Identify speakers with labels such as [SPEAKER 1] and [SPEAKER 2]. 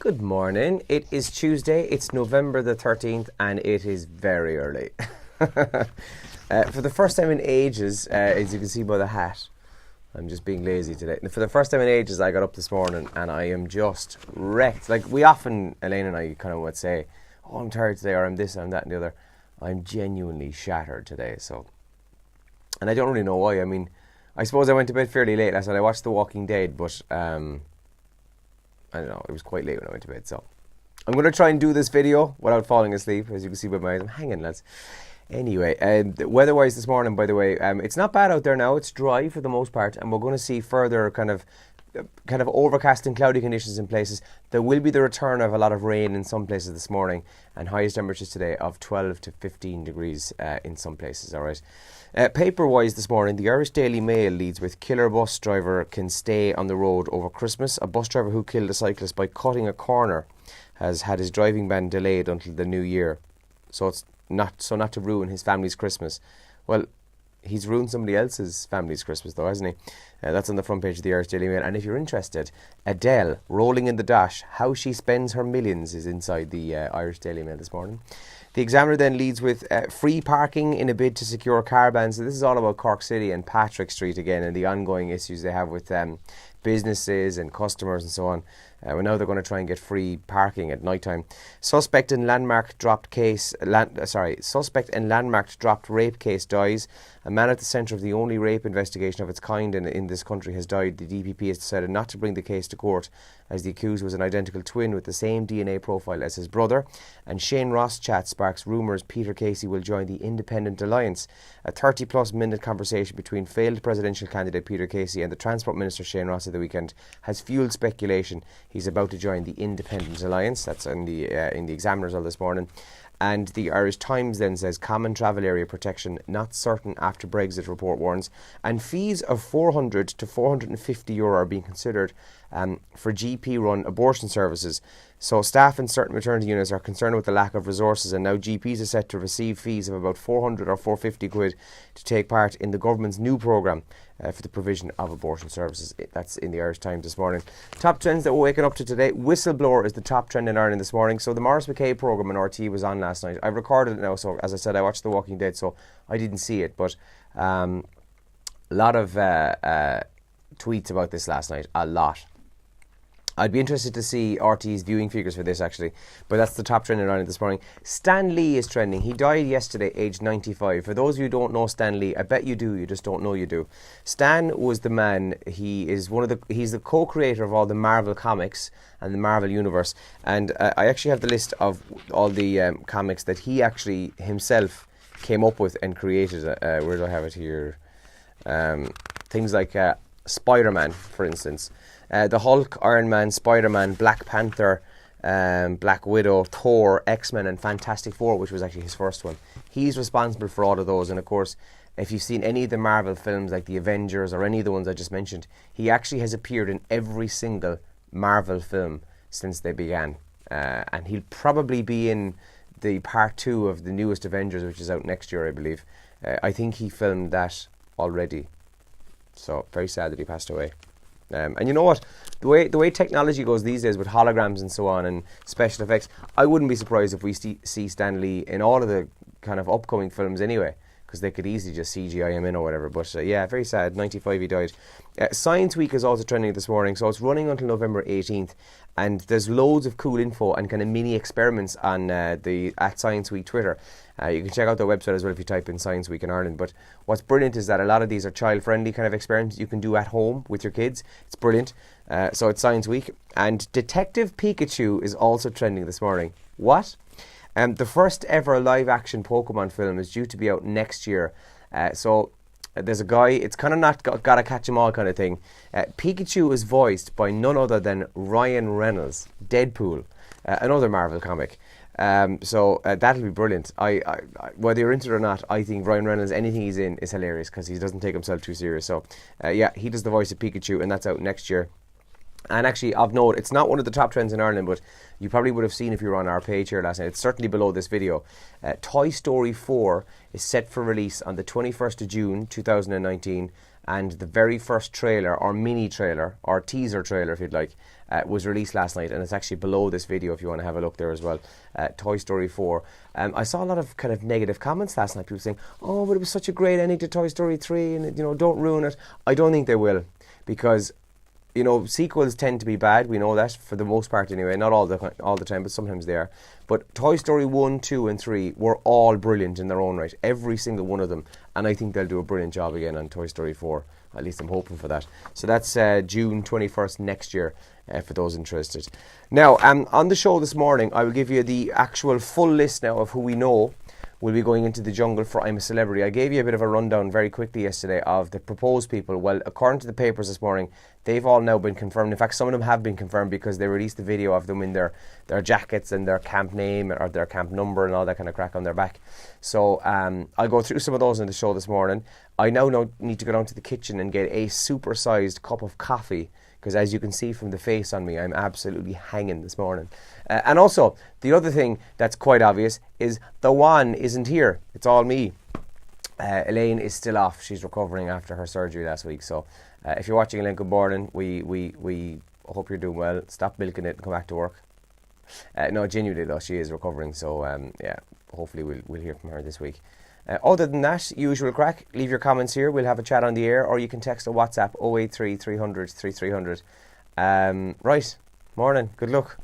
[SPEAKER 1] Good morning. It is Tuesday. It's November the 13th and it is very early. For the first time in ages, as you can see by the hat, I'm just being lazy today. For the first time in ages, I got up this morning and I am just wrecked. Like we often, Elaine and I kind of would say, oh, I'm tired today, or I'm this, I'm that and the other. I'm genuinely shattered today. And I don't really know why. I mean, I suppose I went to bed fairly late last night. I watched The Walking Dead, but I don't know, it was quite late when I went to bed, so I'm going to try and do this video without falling asleep. As you can see by my eyes, I'm hanging, lads. Anyway, weather-wise this morning, by the way, it's not bad out there now. It's dry for the most part, and we're going to see further kind of overcast and cloudy conditions in places. There will be the return of a lot of rain in some places this morning, and highest temperatures today of 12 to 15 degrees in some places, all right. Paper-wise this morning, the Irish Daily Mail leads with killer bus driver can stay on the road over Christmas. A bus driver who killed a cyclist by cutting a corner has had his driving ban delayed until the new year. So it's not to ruin his family's Christmas. Well, he's ruined somebody else's family's Christmas though, hasn't he? That's on the front page of the Irish Daily Mail. And if you're interested, Adele rolling in the dash, how she spends her millions is inside the Irish Daily Mail this morning. The Examiner then leads with free parking in a bid to secure car bans. So this is all about Cork City and Patrick Street again and the ongoing issues they have with businesses and customers and so on. Well, now they're going to try and get free parking at night time. Suspect in landmarked dropped rape case dies. A man at the centre of the only rape investigation of its kind in this country has died. The DPP has decided not to bring the case to court as the accused was an identical twin with the same DNA profile as his brother. And Shane Ross chat sparks rumours Peter Casey will join the Independent Alliance. A 30-plus minute conversation between failed presidential candidate Peter Casey and the Transport Minister Shane Ross at the weekend has fuelled speculation he's about to join the Independent Alliance. That's in the Examiners of this morning. And the Irish Times then says common travel area protection not certain after Brexit, report warns. And fees of €400 to €450 are being considered for GP-run abortion services. So staff in certain maternity units are concerned with the lack of resources, and now GPs are set to receive fees of about 400 or 450 quid to take part in the government's new programme for the provision of abortion services. That's in the Irish Times this morning. Top trends that we're waking up to today. Whistleblower is the top trend in Ireland this morning. So the Maurice McKay programme on RT was on last night. I've recorded it now, so as I said, I watched The Walking Dead, so I didn't see it, but a lot of tweets about this last night. A lot. I'd be interested to see RT's viewing figures for this, actually. But that's the top trend in Ireland this morning. Stan Lee is trending. He died yesterday, aged 95. For those of you who don't know Stan Lee, I bet you do. You just don't know you do. Stan was the man. He's the co-creator of all the Marvel comics and the Marvel Universe. And I actually have the list of all the comics that he actually himself came up with and created. Where do I have it here? Things like Spider-Man, for instance. The Hulk, Iron Man, Spider-Man, Black Panther, Black Widow, Thor, X-Men and Fantastic Four, which was actually his first one. He's responsible for all of those. And of course, if you've seen any of the Marvel films like the Avengers or any of the ones I just mentioned, he actually has appeared in every single Marvel film since they began. And he'll probably be in the part 2 of the newest Avengers, which is out next year, I believe. I think he filmed that already. So very sad that he passed away. And you know what? The way technology goes these days with holograms and so on and special effects, I wouldn't be surprised if we see Stan Lee in all of the kind of upcoming films anyway, because they could easily just CGI him in or whatever. But yeah, very sad. 95 he died. Science Week is also trending this morning, so it's running until November 18th. And there's loads of cool info and kind of mini experiments on the @Science Week Twitter. You can check out their website as well if you type in Science Week in Ireland. But what's brilliant is that a lot of these are child-friendly kind of experiments you can do at home with your kids. It's brilliant. So it's Science Week. And Detective Pikachu is also trending this morning. What? The first ever live-action Pokemon film is due to be out next year. So there's a guy, it's kind of not gotta catch 'em all kind of thing. Pikachu is voiced by none other than Ryan Reynolds, Deadpool, another Marvel comic. So that'll be brilliant. I whether you're into it or not, I think Ryan Reynolds, anything he's in is hilarious because he doesn't take himself too serious. So yeah, he does the voice of Pikachu, and that's out next year. And actually, of note, it's not one of the top trends in Ireland, but you probably would have seen if you were on our page here last night. It's certainly below this video. Toy Story 4 is set for release on the 21st of June 2019, and the very first trailer, or mini trailer, or teaser trailer if you'd like, was released last night, and it's actually below this video if you want to have a look there as well. Toy Story 4. I saw a lot of kind of negative comments last night, people saying, oh, but it was such a great ending to Toy Story 3, and don't ruin it. I don't think they will, because sequels tend to be bad. We know that for the most part anyway. Not all the time, but sometimes they are. But Toy Story 1, 2 and 3 were all brilliant in their own right. Every single one of them. And I think they'll do a brilliant job again on Toy Story 4. At least I'm hoping for that. So that's June 21st next year for those interested. Now, on the show this morning, I will give you the actual full list now of who we know will be going into the jungle for I'm a Celebrity. I gave you a bit of a rundown very quickly yesterday of the proposed people. Well, according to the papers this morning, they've all now been confirmed. In fact, some of them have been confirmed because they released the video of them in their jackets and their camp name or their camp number and all that kind of crack on their back. So I'll go through some of those in the show this morning. I now need to go down to the kitchen and get a super-sized cup of coffee, because as you can see from the face on me, I'm absolutely hanging this morning. And also, the other thing that's quite obvious is the one isn't here. It's all me. Elaine is still off. She's recovering after her surgery last week. So if you're watching, Elaine, good morning. We hope you're doing well. Stop milking it and come back to work. No, genuinely though, she is recovering. So yeah, hopefully we'll hear from her this week. Other than that, usual crack. Leave your comments here. We'll have a chat on the air, or you can text or WhatsApp 083 300 3300. Right. Morning. Good luck.